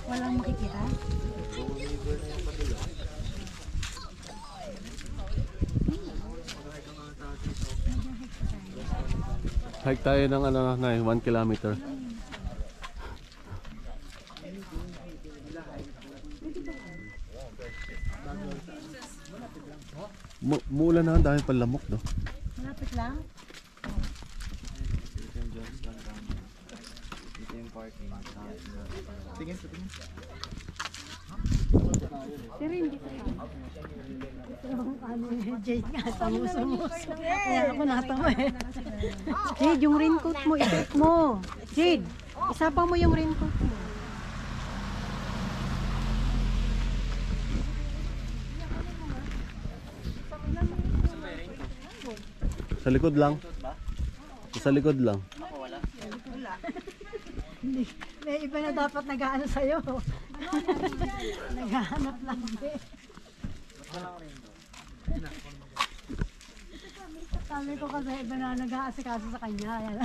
Walang makikita? Hike tayo ng ano na 1 kilometer. Muulan na, dahil palamok, no? Malapit lang? Tingin sa tingin. Pero hindi ko ano Jade nga, tamuso-muso. Kaya ako natama eh. Jade, yung raincoat mo, i-take mo. Jade, isapa mo yung raincoat mo. Sa likod lang. Sa likod lang. Hindi, may iba na dapat nag-aano sa'yo. Naghahanap lang eh. Sabi ko kasi iba na nag-aasikaso sa kanya.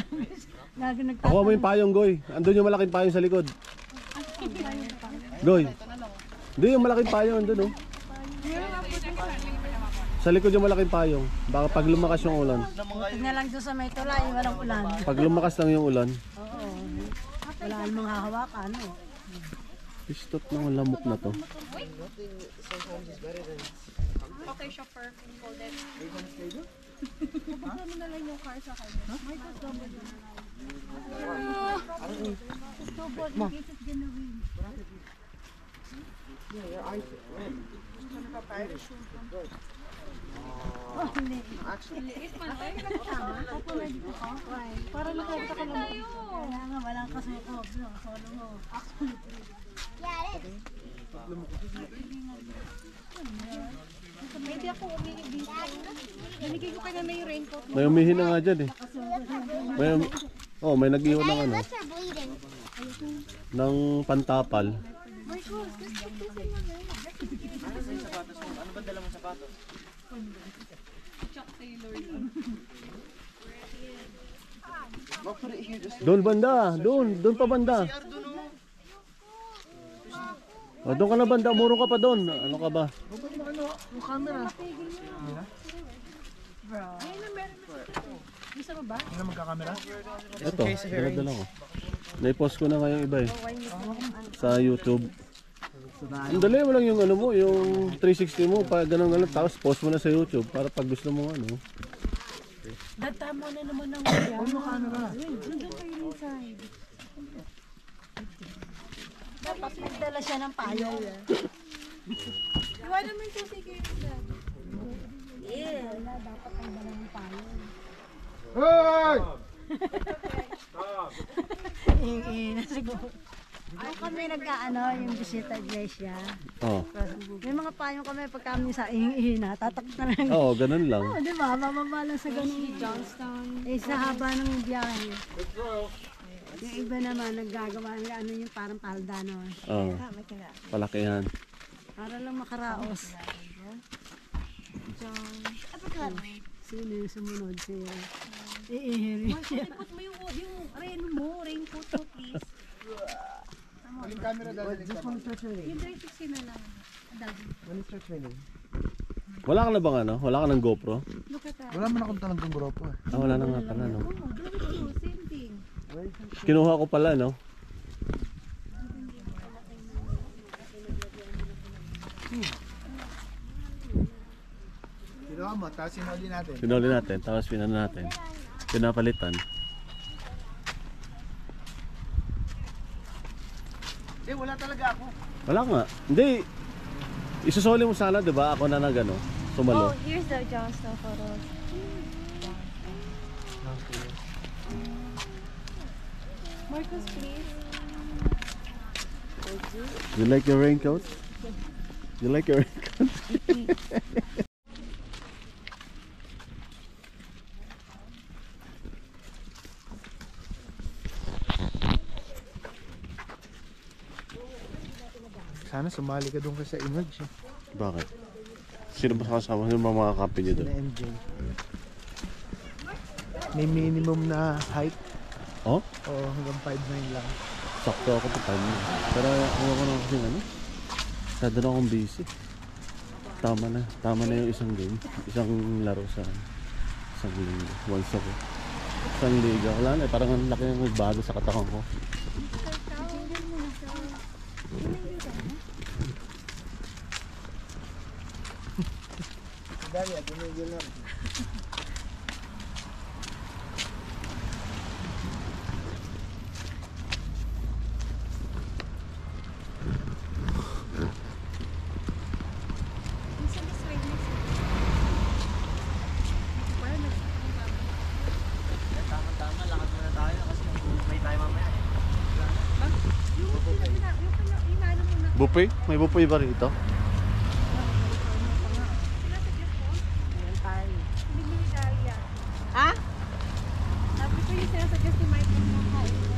Lagi nagtatanong. Ako mo yung payong, Goy. Andun yung malaking payong sa likod. Goy. Hindi, yung malaking payong andun, oh. Sa likod yung malaking payong. Baka pag lumakas yung ulan. Huwag na lang doon sa may tulay, walang ulan. Pag lumakas lang yung ulan. Oo. Wala namang hahawakan, no? Pistot ng lamok na to. Okay, chauffeur. Hold it. Buksan mo na lang yung car sa kanya. Para nakita ka lang. Kaya nga, walang kasuko. Solo mo. Pwede ako umihi dito. Nanigay ko kanya na yung raincoat. May umihi na nga dyan, eh. May nag-iwan ng ano. Ng pantapal. Ano ba dala mo sapatos? Chuck Taylor. Doon banda, doon pa banda. Oh, doon ka na banda, umurong ka pa doon. Ano ka ba? Yung camera. Gusto mo ba? Hindi na magkakamera? Ito, dala ko. Naipost ko na ngayong iba eh. Sa YouTube. Ang dali mo lang yung ano mo, yung 360 mo, pa ganun-ganun, tapos post mo na sa YouTube para pag gusto mo ano. Tama na naman ng kaya. Ano camera? Nandun kayo inside. Dapat nagdala siya ng payo. Iwan naman kasi kayo dyan. Wala, dapat nagdala ng payo. Hey! Na siguro. Ay, kami nag-ano, yung bisita iglesia. Oh. May mga payong kami pag kami sa ihina, tatakot na lang. Oo, ganun lang. Oh, di ba? Mababa lang sa ganun. Johnstown. Sa haba ng biyahe. Yung iba naman, naggagawa ng ano yung parang palda, no? Oo. Palakihan. Para lang makaraos. Sino yung sumunod siya? Iihiri siya. Put mo yung raincoat mo, please. Aling camera dahil Yung 360 na lang. When it starts raining. Wala ka na bang ano? Wala ka ng GoPro? Look at that. Wala man akong talagang grupo eh. Ah, wala na nga pala, no? Oh, look at you. Same thing. Kinuha ko pala, no? Kinuha mo, tapos sinuli natin. Pinuli natin, tapos pinano natin. Pinapalitan. Eh, wala talaga ako. Wala nga. Hindi. Isusuli mo sana, di ba? Ako na nagano, sumalo. Oh, here's the Johnstown photos. Marcus, please. You like your raincoat? You like your raincoat? Sana sumali ka doon ka sa Emerge eh. Bakit? Sino ba kasama? Sino ba mga kapit niyo doon? Sila MJ. May minimum na height. Oh? Oo, hanggang 5'9 lang. Sakto ako pa time niya. Pero ayaw ko na kasi ano. Masyado na akong busy. Tama na. Tama na yung isang game. Isang laro sa isang linggo. Once ako. Isang liga. Wala na. Parang ang laki ng nagbago sa katawan ko. Dahil, tumigil na. Minsan is rainy. Parang nagsasakang Tama-tama, lakad muna tayo kasi may tayo mamaya eh. yung inaano mo na. Buffet? May buffet ba rito? Sinasuggest mo? Ayan tayo. Hindi mo ni Dalia. Ha? Sabi ko yung sinasuggest ni Mike na makain niya.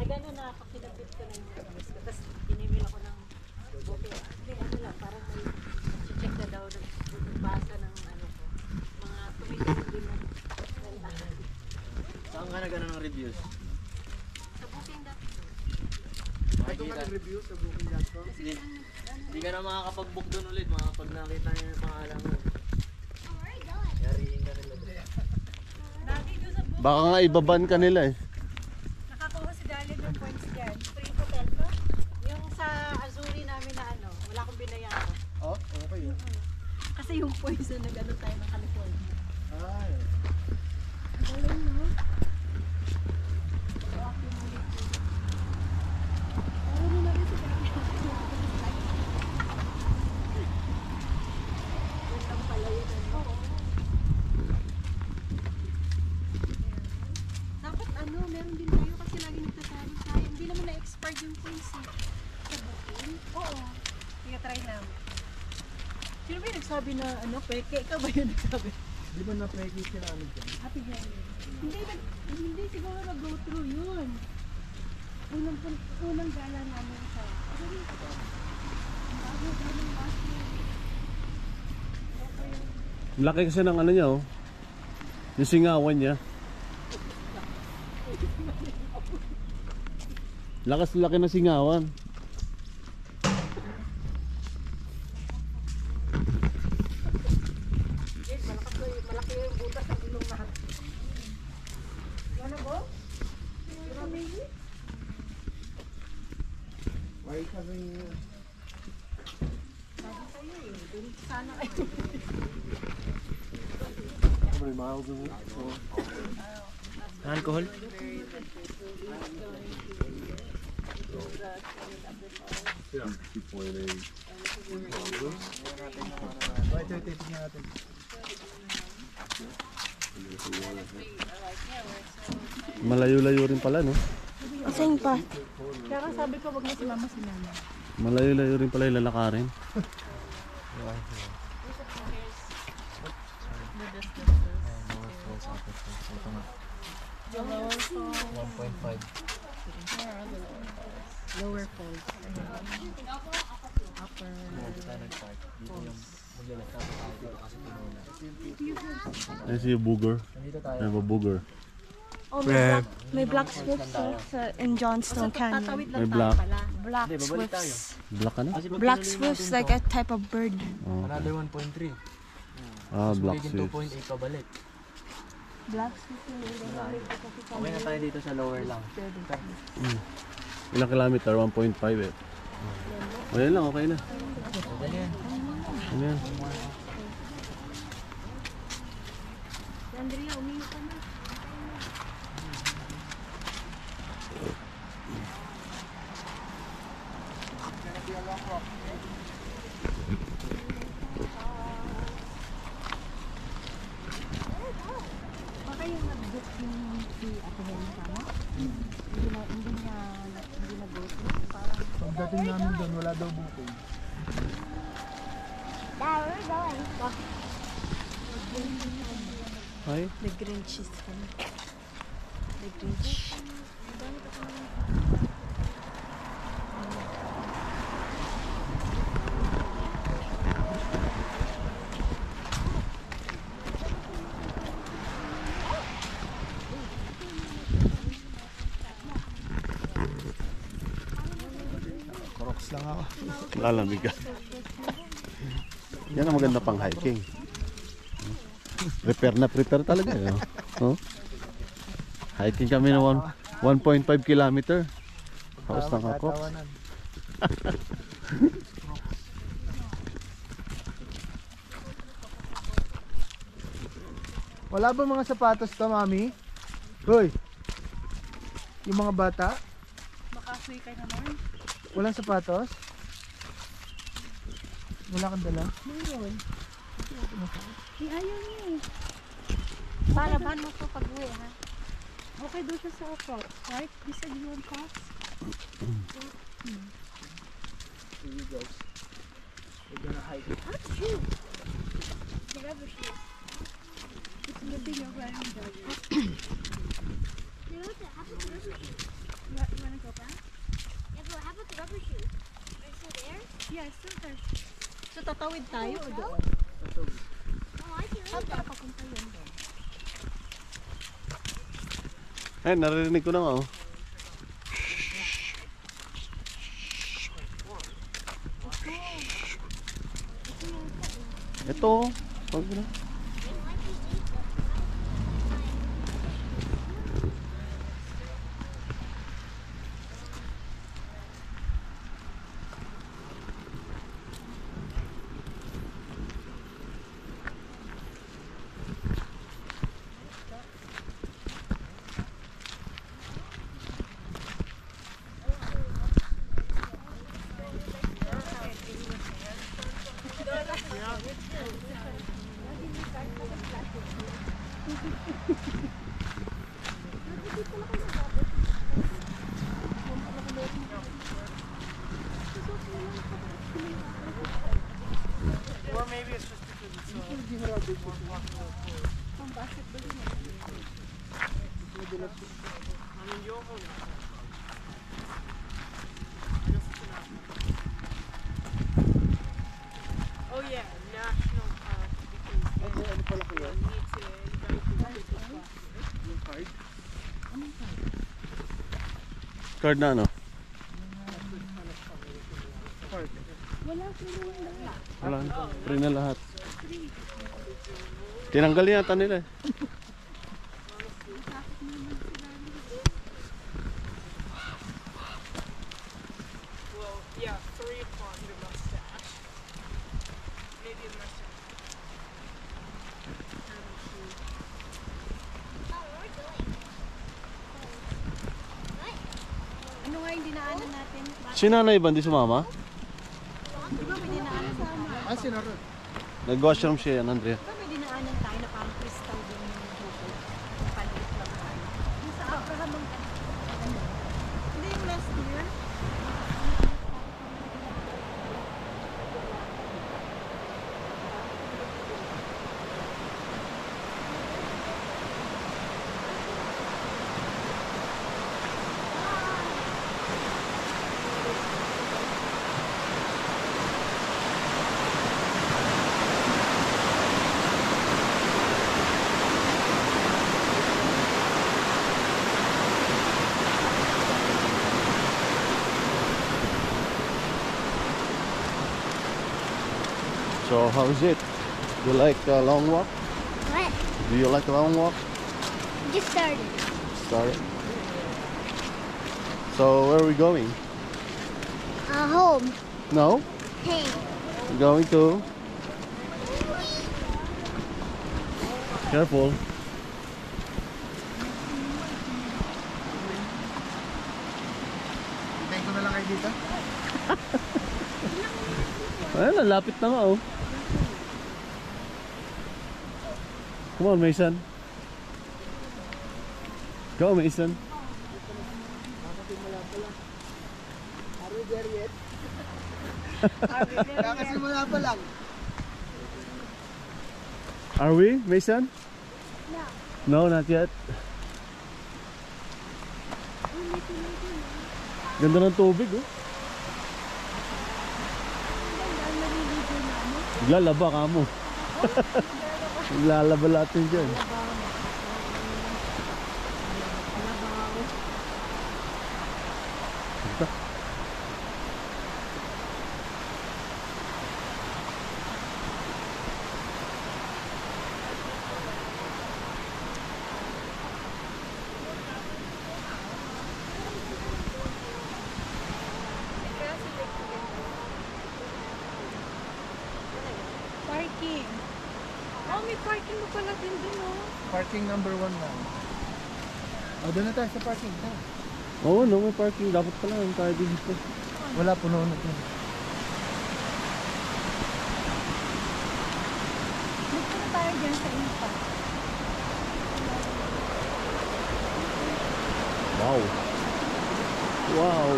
Nagano na ako, kinabit ko na yung cameras ko. Tapos inimil ako ng okay. Hindi, ano lang, parang may check na daw nagbasa ng ano ko. Mga tumitingin din ng landahan. Saan ka nag-ano ng reviews? Sa booking dati. Ito ka nag-review sa booking.com? Hindi ka na makakapag-book doon ulit pag nakita niyo yung pangalan mo. Yariin ka nila. Lagi doon sa book. Baka nga ibaban ka nila eh. Nakakuha si Dalia ng points dyan. Free hotel ko. Yung sa Azuri namin na ano, wala akong binayaran. Oh, okay. Kasi yung points na nag-ano tayo ng California. Ay. Galing no? Ano na rin si Dalia? Gandang pala yun. Ano? Dapat ano, meron din tayo kasi lagi nagtatalo tayo. Hindi naman na-expired yung points eh. Sa booking? Oo. Sige, try namin. Sino ba yung nagsabi na ano, peke? Ikaw ba yung nagsabi? Di ba na-preggy sila ano dyan? Happy Granny. Hindi siguro nag-go through yun. Unang gala namin sa... Bago galing last year. Laki kasi ng ano niya oh. Yung singawan niya. Lakas laki ng singawan. Malaki yung butas ng ilong lahat. Wanna go? You want maybe? Why is having... Sana kayo. How many miles is it? Alcohol? Yeah, 2.8. Ito, tingnan natin. Malayo-layo rin pala no? Same pa. Kaya sabi ko wag na si mama si mama. Malayo-layo rin pala yung lalakarin. The lower falls. 1.5. Lower falls. Upper. Ayun si Booger. Nandito tayo. Ayun ba Booger? Oh, may black swifts in Johnstone Canyon. Tatawid May lang black. tayo pala. Black Hindi, babalik tayo. swifts. Black ka na? Kasi pag Black tinuloy swifts natin like to, a type of bird. Oh. another 1.3. Ah, Black Magiging Swift. 2.8 pabalik. Black swifts. Okay na tayo dito sa lower lang. Ilang kilometer? 1.5 eh. O yan lang, okay na. Dali yan. Ano yan? Andrea, umiyo ka na. Baka yung nag-book yung si Ate Helen sana? Hindi na go through. Parang Pagdating namin doon, wala daw booking. Ay, The Grinch is fun. The Grinch. Crocs lang ako. lalamig ka. Yan ang maganda pang hiking. Prepare talaga. Oh. Hiking kami na 1.5 kilometer. Haos ng ako. Tatawanan. Wala ba mga sapatos to, mami? Hoy! Yung mga bata? Makasuy ka naman. Walang sapatos? Wala kang dala? Ayaw niya eh. Palaban mo ko pag uwi ha. Okay doon siya sa Crocs, right? You said you want Crocs? Here you guys. We're gonna hike. Shoes. The rubber shoes. It's the thing you're wearing though. You know what happened to rubber shoes? You wanna go back? Yeah, but what happened to rubber shoes? Are they still there? Yeah, it's still there. So tatawid tayo o doon? Oh, I see Saan them. para papunta yun doon? Ay, narinig ko na nga. Oh. Ito. Pag na. Or maybe it's just because it's I mean, you're home. Oh yeah, national park because Ano pala ko yan? Yung card? Card na ano? Card. Wala. Free na lahat. Tinanggal yata nila eh. Well, yeah, 3 upon your mustache. Maybe a mustache. Oh, we're doing. Ano nga yung dinaanan natin? Si Nanay ba hindi sumama? Di ba may dinaanan tayo? Ah, sinarod. Nag-washroom siya yan, Andrea. Di ba may dinaanan tayo na parang crystal din yung bukod? Yung paliit lang na ano. Yung sa Abraham ang ano? Hindi yung last year? So how is it? You like a long walk? What? Do you like a long walk? Just started. Sorry. So where are we going? Home. No? Hey. We're going to... Careful. Hintayin ko na lang kayo dito. Ayun, lapit na nga oh. Come on, Mason. Go, Mason. Are we there yet? Kakasimula pa lang. Are we, Mason? No, not yet. Ganda ng tubig, oh. Lalaba ka mo. Lalaba natin dyan. Parking. Oh, may parking mo pala din dun, oh. Parking number 1 na. Doon na tayo sa parking. Oo, no, may parking. Dapat pala yung tayo dito. Wala, puno na ito. Dito na tayo dyan sa impact. Wow. Wow.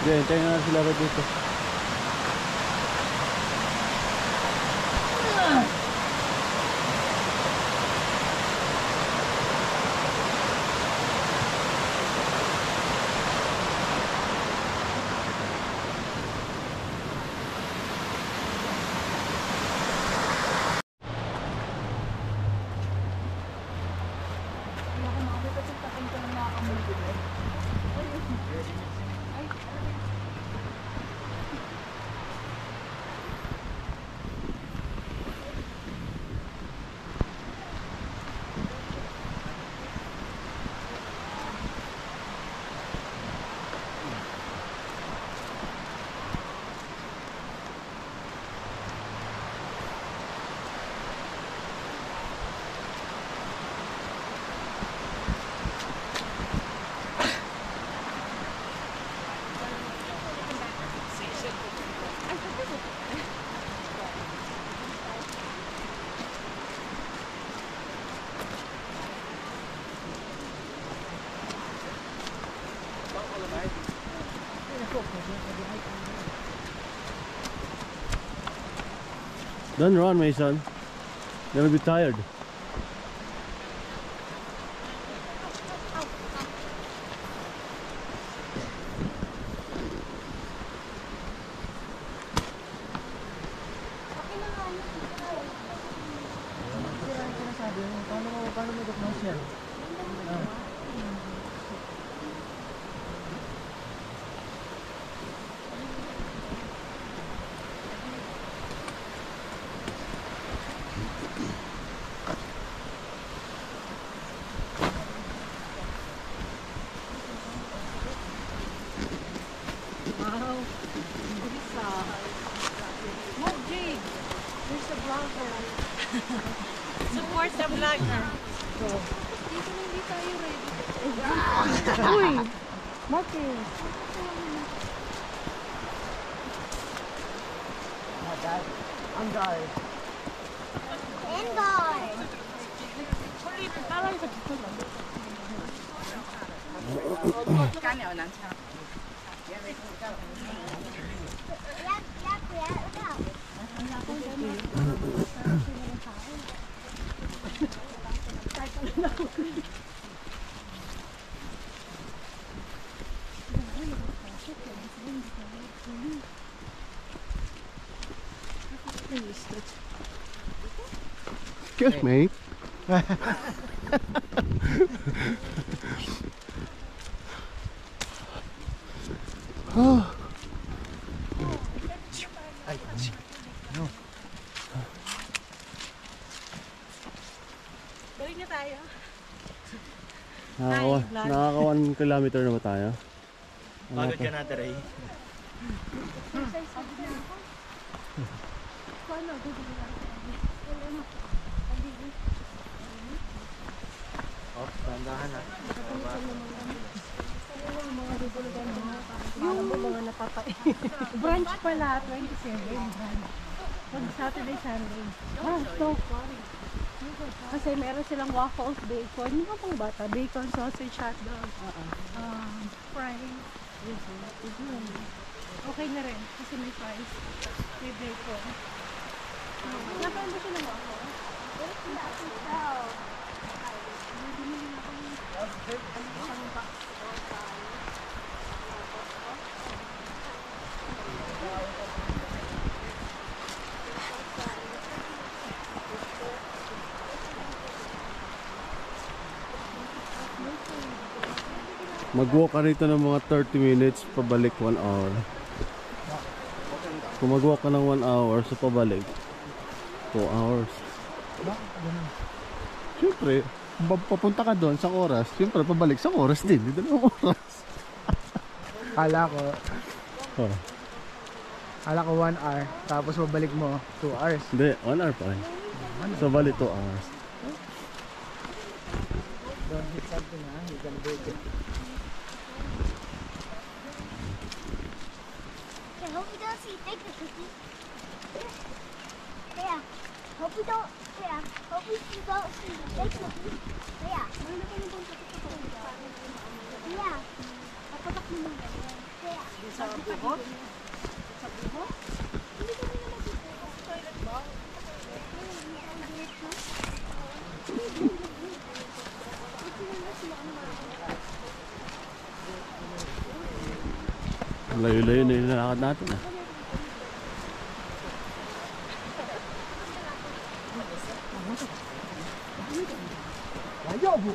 Diyan, tayo na sila dito. Don't run, Mason. You're gonna be tired. Paano mo diagnose yan? Wow. Bisa. Move, Jade. There's a vlogger. Support the vlogger. Dito na hindi tayo ready. Uy! Bakit? Ang guys. Excuse me. Gawin niya tayo. Nakaka 1 kilometer na ba tayo? Pagod ka natin, Ray. Paano? Dahan ha. Yung mga napapain. Brunch pala, 27 brunch. Pag Saturday, Sunday. Ah, so kasi meron silang waffles, bacon. Yung mga pang bata, bacon, sausage, hotdog, fries. Okay na rin, kasi may fries. May bacon. Napaan ba silang waffles? Mag-walk ka rito ng mga 30 minutes, pabalik 1 hour. Kung mag-walk ka ng 1 hour, so pabalik 2 hours. Siyempre, papunta ka doon sa oras, siyempre pabalik sa oras din, di 2 oras. Kala ko, Oh. 1 hour. Tapos babalik mo 2 hours. Hindi, 1 hour pa rin. So balik 2 hours. Don't hit something ha, you can break it. Okay, hope we don't see take the cookie. Yeah. Hope we don't. Yeah. Hope we don't see the big cookie. Yeah. Yeah. Papatak mo muna. Yeah. Sa buhok? Sa buhok? Hindi kami naman dito. Toilet ba? Layo-layo na yung nalakad natin ah. Ayaw po!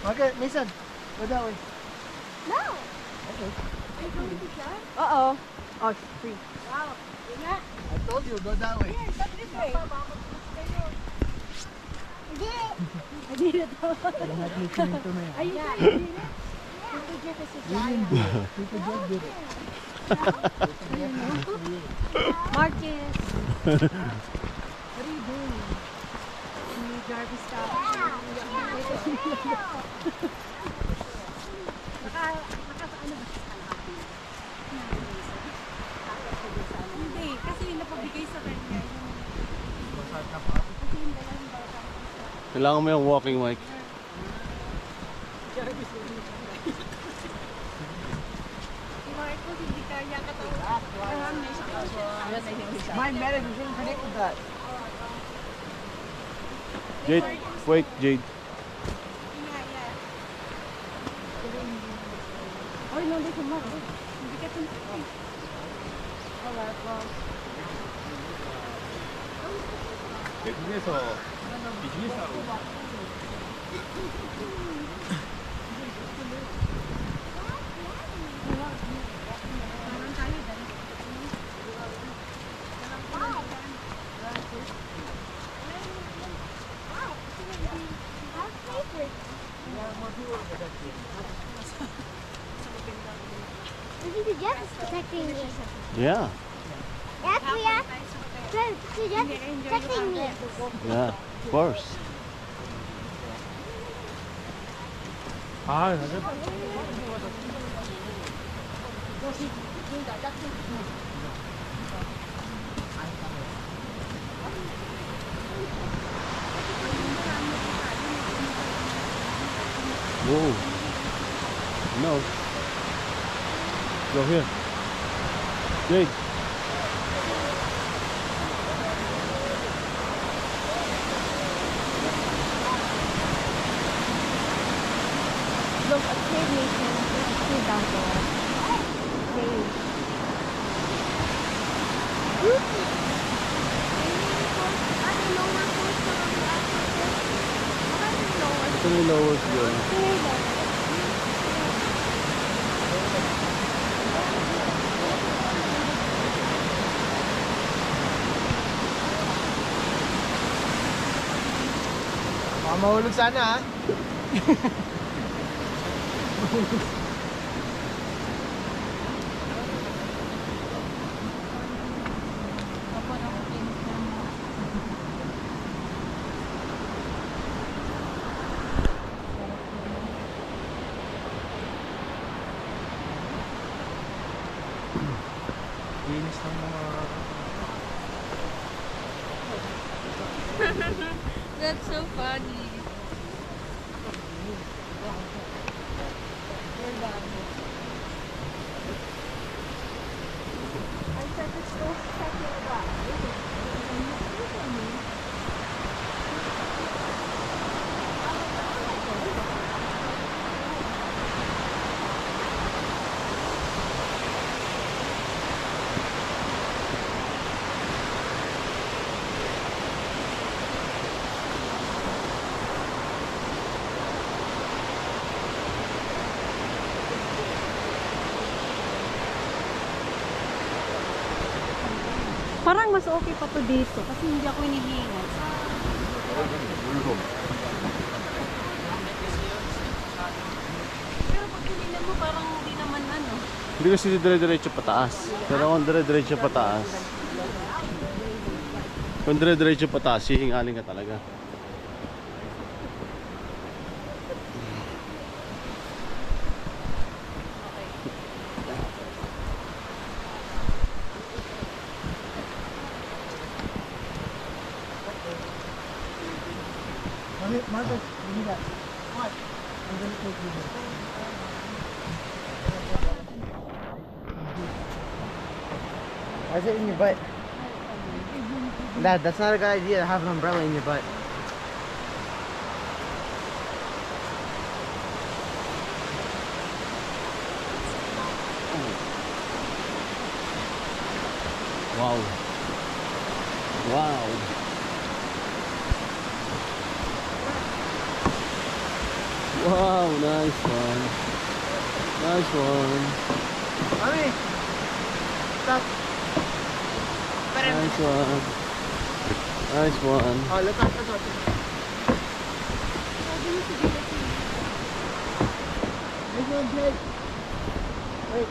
Okay, Mason, go that way. No. Okay. Are you going to fly? Oo. Oh, free. Wow. You're not. I told you, go that way. Here, come this way. Hindi. I did it. I'm not listening to me. Ayun Yeah, tayo. you did it. Tito Jeff is a William giant. did it. Tito Jeff did it. Marcus. What are you doing? Si Jarvis ka. Nakapaano ba siya kalahati? Hindi, kasi napabigay sa kanya yung kasi yung dalawang bata. Kailangan mo yung walking mic. Si Marcos hindi kaya katawan. My marriage is connect with that. Jade, wait, Jade. Inaya. Ay, no, dito Marcos. Hindi ka tunay. Wala po. Parang tayo dali. Tito Jeff is protecting me. Yeah, Yeah, Kuya. Tito Jeff is protecting me. yeah, of course. Ah, Whoa. No. Go here. Jade. Look, a kid nation. There's a kid down there. Hey. Ito na yung lowers yun. baka mahulog sana ha. ng mga... That's so funny. Parang mas okay pa to dito kasi hindi ako hinihingal. Pero pag tinignan mo parang hindi naman ano. Hindi kasi dire-diretso pataas. Pero kung dire-diretso pataas, kung dire-diretso pataas, hihingalin ka talaga. Marcus, give me that. What? I'm gonna take you there. Why is it in your butt? Dad, that's not a good idea to have an umbrella in your butt. Wow. Wow. Wow, nice one. Nice one. Mommy! Stop! Nice one. Nice one. Oh, look out, look out. Make one plate. Wait.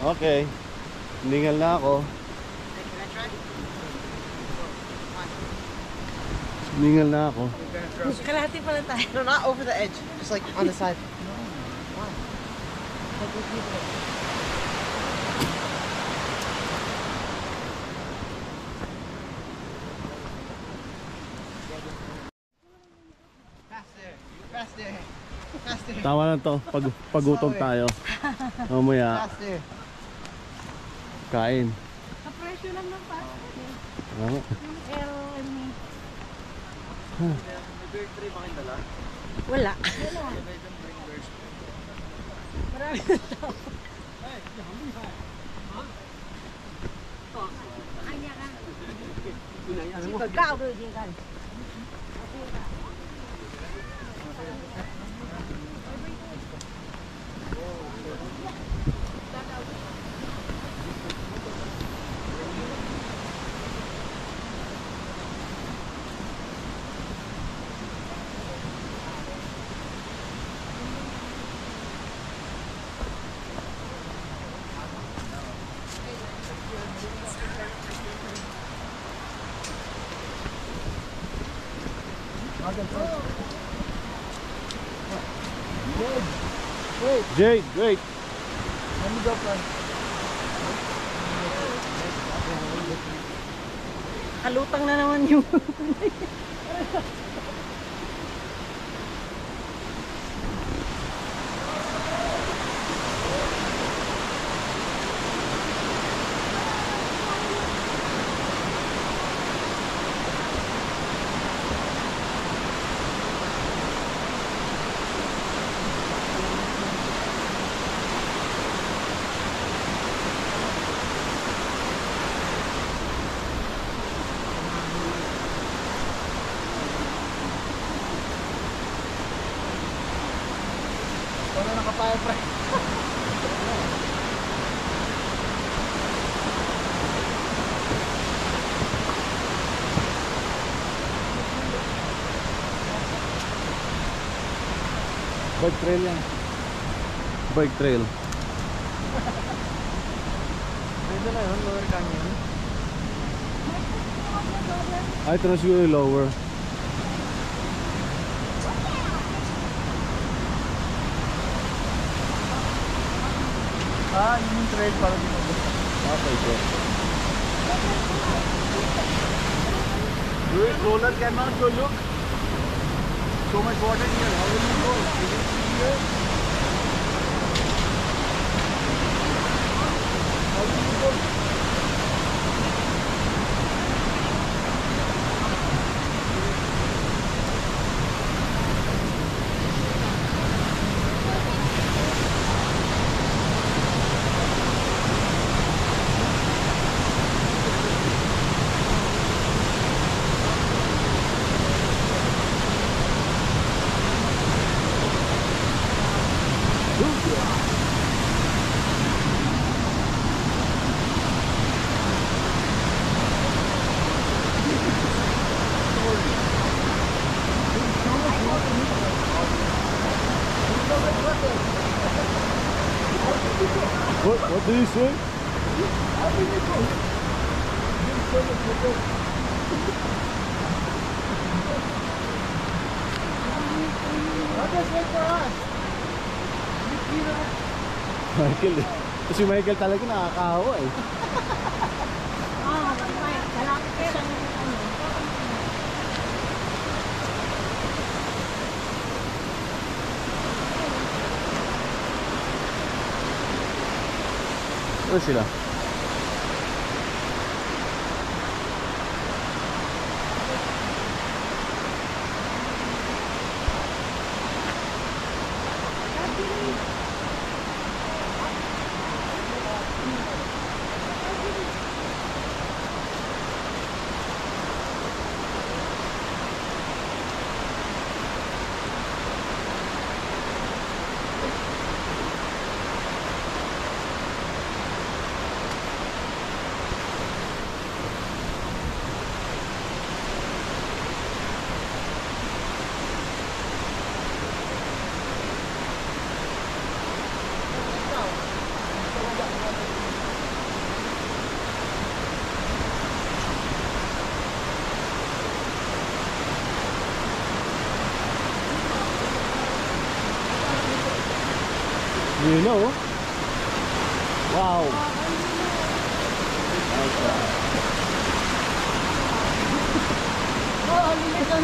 Okay. Ningal na ako. Ningal na ako. Kalahati pala tayo. No, not over the edge. Just like on the side. Faster. Faster. Faster. Tama na to. Pagutog tayo. Mamaya, Faster. kain. Kapresyo lang ng pasta. Tama. Yung L and me. Bird tree ba kayo dala? Wala. Jade, wait. Let me go first. Kalutang na naman yung Bike trail yan. Bike trail. Dito na yun, Lower Canyon. Ay, ito na siguro yung lower. Ah, yun yung trail para dito. Okay, so. Roller cannot go look. So much water here. How will you go? Will you see here? How will you go? What do you say? Michael eh. Si Michael talaga nakakahawa eh. Malapit ka siyang ano. Ano sila? You know? Wow. Oo, limitan.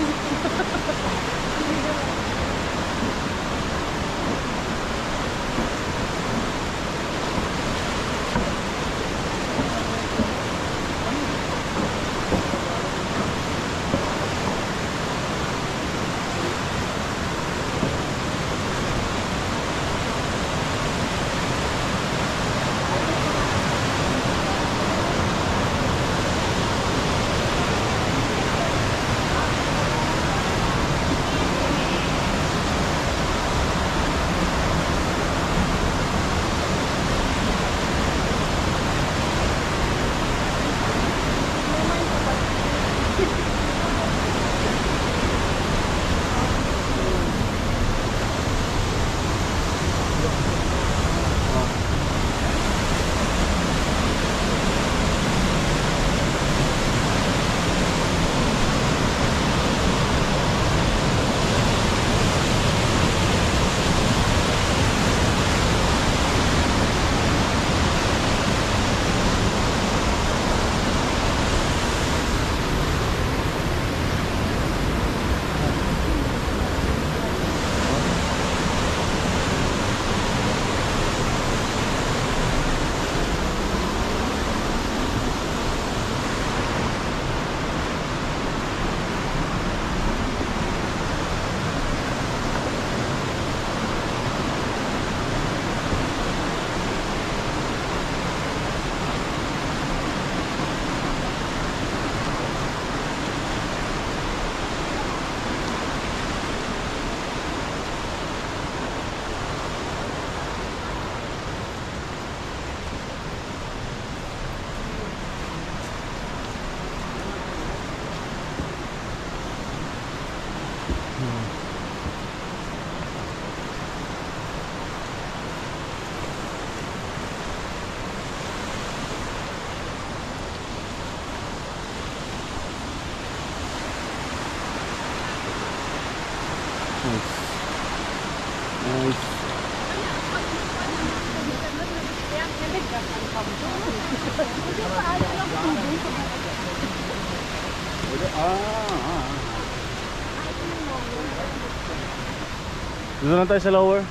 Doon lang tayo sa lower.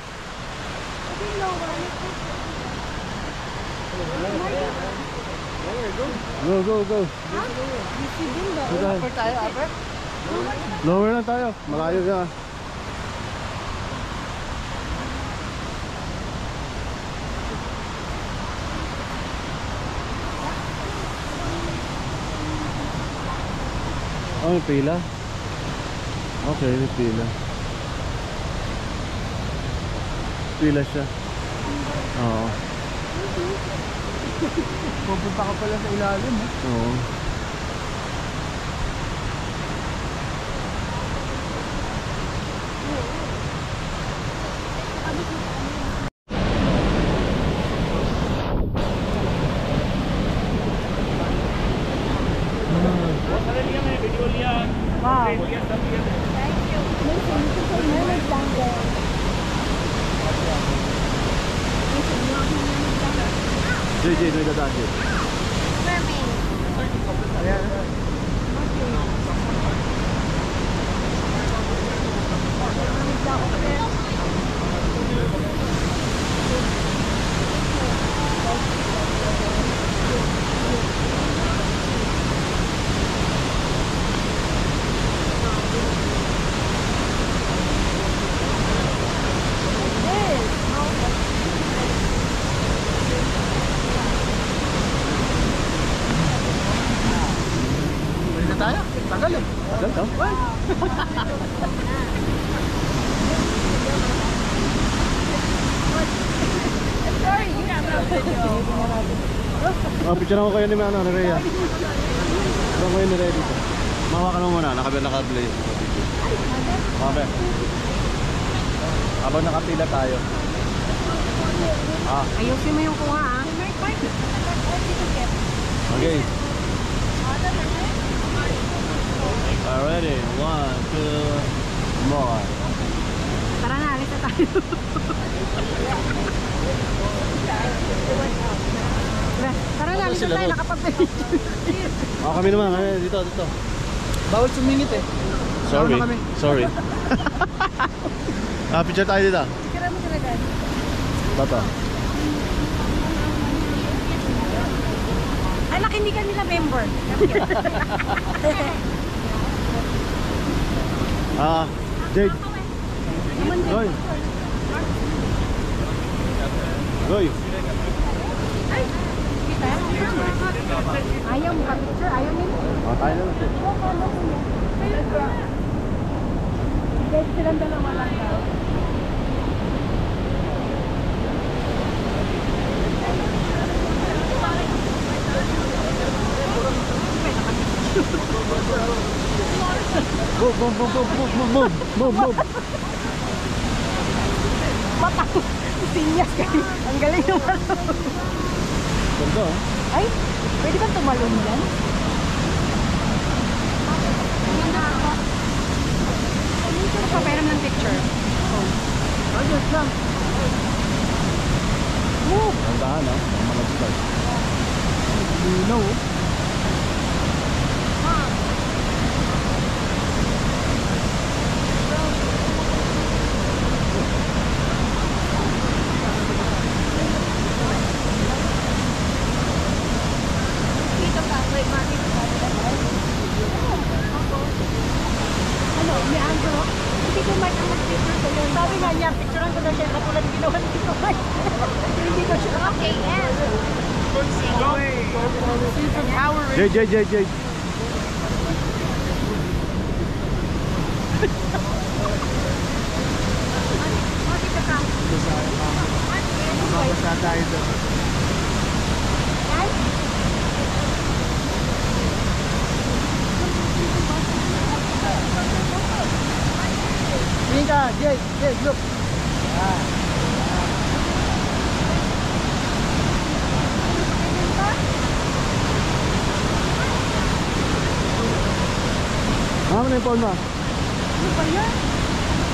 Go, go, go. Upper tayo, upper? Lower lang tayo. Malayo yan. Oh, may pila. Okay, may pila. Pila siya. Oo. Pupunta ka pala sa ilalim, eh. Oo. JJ, may dadaan dito. Pwede na tayo. Tagal eh. Tagal to? Picture ako kayo ni Rhea. Picture ko kayo ni Rhea dito. Mahawakan mo muna, naka-play. Okay. Habang nakapila tayo. Ayusin mo yung kuha, ah. Okay. Alrighty, 1, 2, more. Tara na, alis na tayo. Tara na, alis na tayo. Nakapag-picture. Kami naman, dito. Bawal sumingit eh. Sorry. Ano kami? Sorry. Picture tayo dito. Kira mo talaga. Bato. Anak, hindi kami na member. Jade. Goy. Goy. Kita? Ayaw mo ka-picture? Ayaw nila. Tayo na. Guys, silang dalawa lang daw. Move. Mata ko. Sinyas kayo. Ang galing naman. Ganda oh. Ay, pwede bang tumalon yan? Papairam ng picture. Ayos lang. Move! Ang dahan ah. Ang mga start. Lino. Ano, may Andrew? Hindi ko mag-picture ko yun. Sabi nga niya, picturean ko na siya katulad ginawa ni Tito Mike. Hindi ko siya. Okay, yes. Jade. Mabasa tayo doon. Tingin ka, Jade, look. Ano na yung phone mo? Ano ba yan?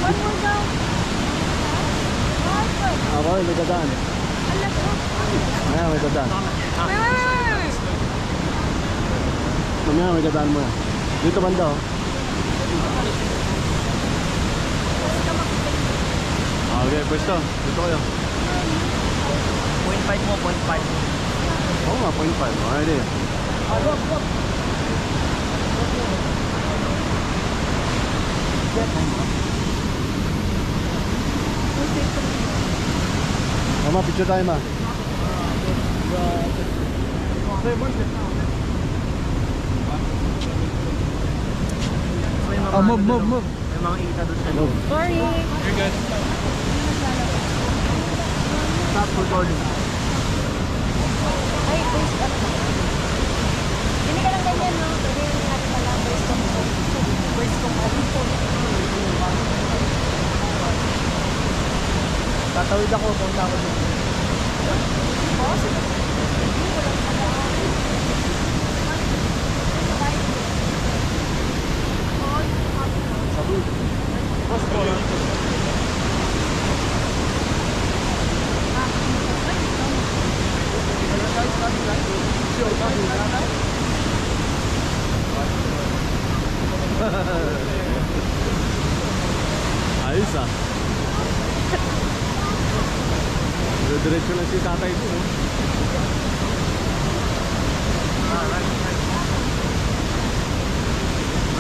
One more down. Ako, may dadaan. Ayan, may dadaan. Wait. nga, may dadaan mo yan. Dito banda oh. Okay, pwesto. Dito kayo. 0.5 mo, 0.5. Oo nga, 0.5. Okay din. Mama, picture tayo ma. Move. May mga ita doon sa loob. Sorry. Stop recording. Ay, boys, ano ba? Hindi ka lang ganyan, no? Pwede yung natin pala, boys kong Tatawid ako, punta ako doon. Ayos ah. Diretso lang si tatay ko eh.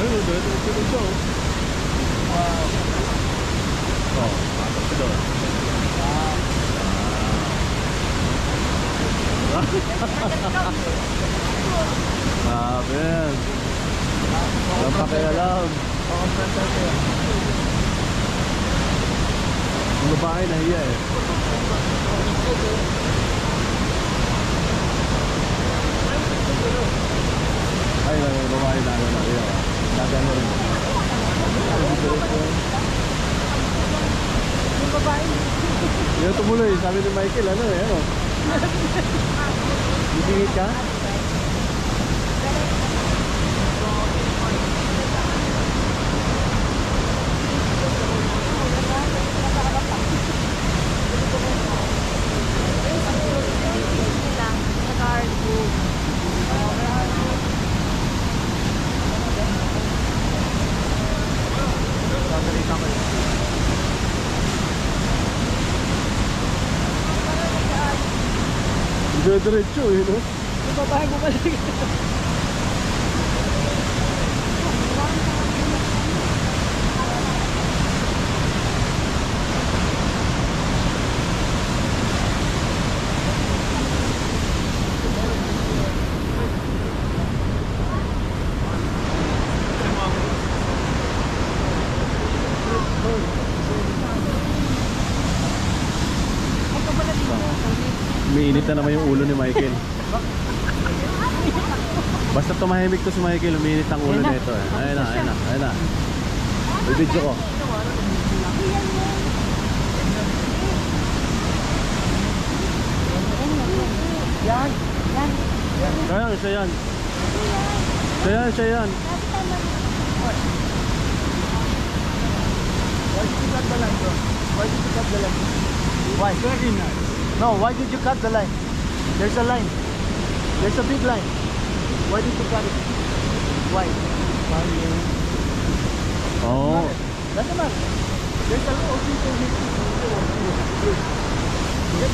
Ayun, diretso oh. Wow. Oh, pasok ko doon. Grabe yan. Walang pakialam. Yung babae nahiya eh. Ay, yung babae nahiya. Gagano rin. Yung babae. Yung tumuloy, sabi ni Michael, ano eh, ano? Isingit ka? Diretso eh, no? Yung babae mo pala. Umiinit na naman yung ulo ni Michael. Basta tumahimik to si Michael, umiinit ang ulo nito eh. Ayun na. May video ko. Yan. Kaya, siya yan. Siya yan. Why did you cut the line, bro? Why did you cut the line? Why? Very nice. No, why did you cut the line? There's a line. There's a big line. Why did you cut it? Why? Oh. Doesn't matter. There's a little people here.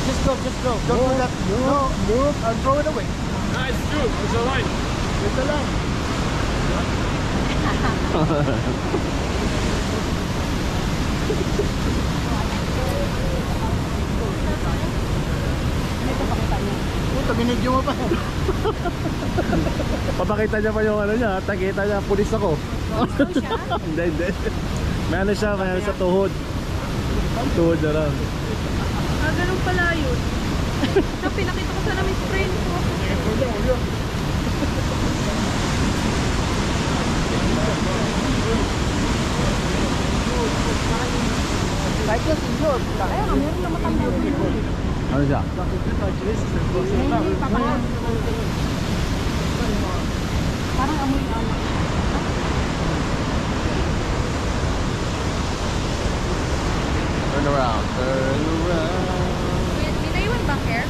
Just go. Don't do that. No, move and throw it away. Nice, dude. There's a line. There's a line. Puta, binidyo mo pa. Papakita niya pa yung ano niya, takita niya, pulis ako. Hindi. May ano siya tuhod. Tuhod na lang. Ganun pala yun. So, pinakita ko sana may friend ko. Kahit yung sinyor. Kaya nga, meron na matanda dito. Ano siya? Hindi pa ba? Parang amoy anak. Turn around. May naiwan ba, Care?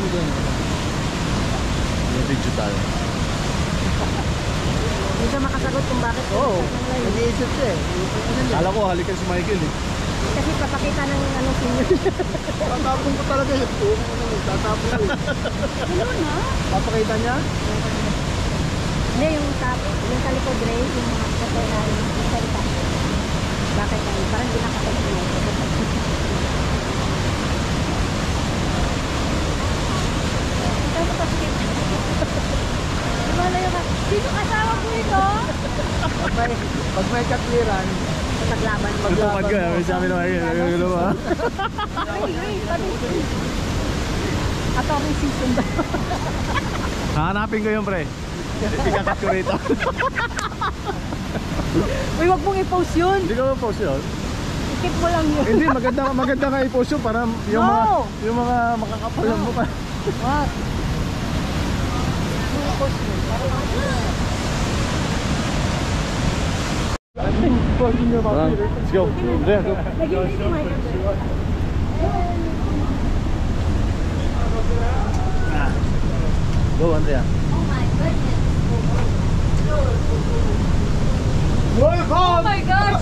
Yung digital. Hindi ka makasagot kung bakit. Oo, nag-iisip siya eh. Kala ko halikan si Michael eh. Kasi papakita ng ano senior. Tatapon ko talaga yun. Tatapon ko yun. Ano na? Papakita niya? Hindi, yung sa likod Ray, yung mga kasera, yung salita. Bakit ano? Parang di nakapagpili. Sino asawa ko ito? Pag may katliran, Paglaban. Magpapag ka, may sabi na Michael. Nagagano ba? Ato akong season ba? Hahanapin ko yun pre. Ikakat ko rito. Uy, wag mong i-post yun. Hindi ko ma-post yun. I-keep mo lang yun. Hindi, maganda nga i-post yun para yung mga makakapal lang mo pa. What? I-post mo. Let's go. There, go. Lagyan mo yung mic. Go, Andrea. Oh my gosh!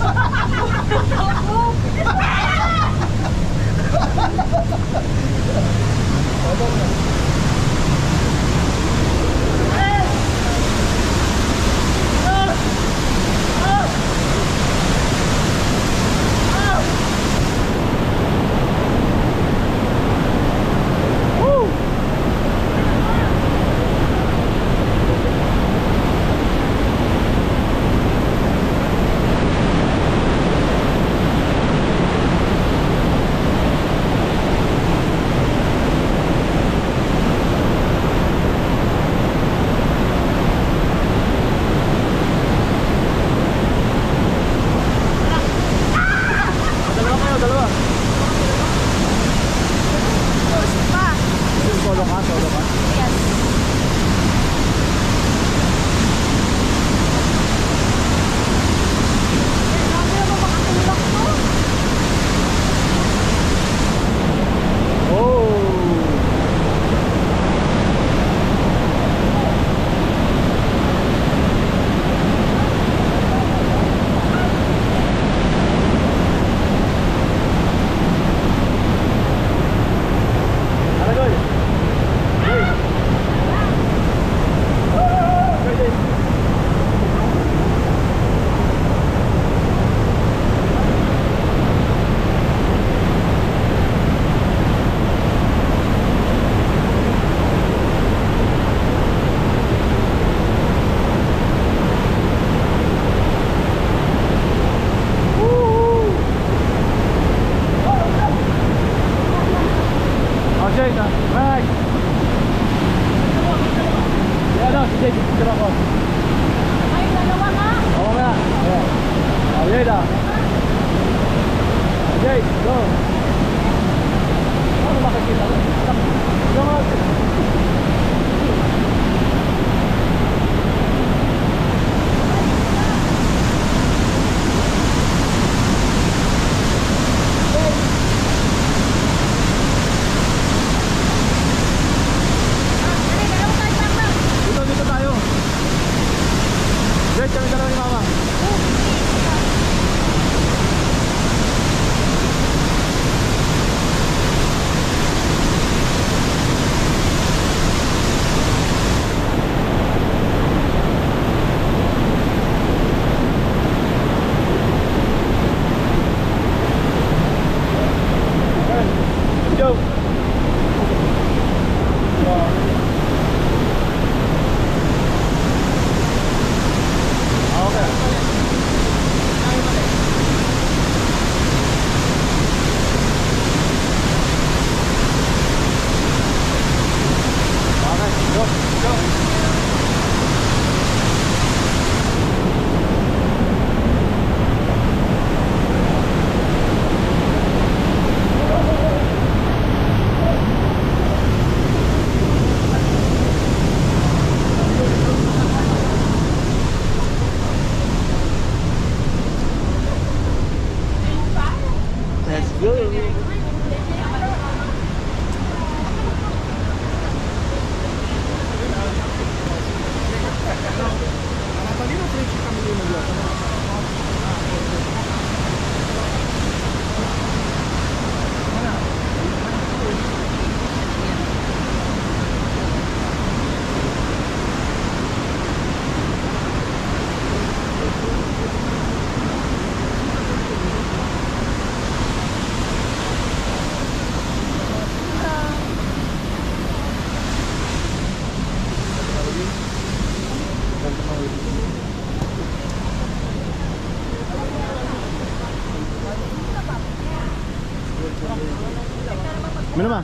Minuma.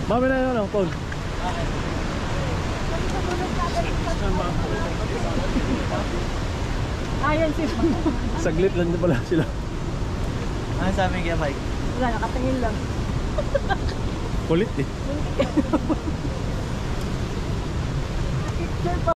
Mami na yun, phone. Ayan si Saglit lang na pala sila. Ano sabi kaya Mike? Wala, nakatingin lang. Kulit eh.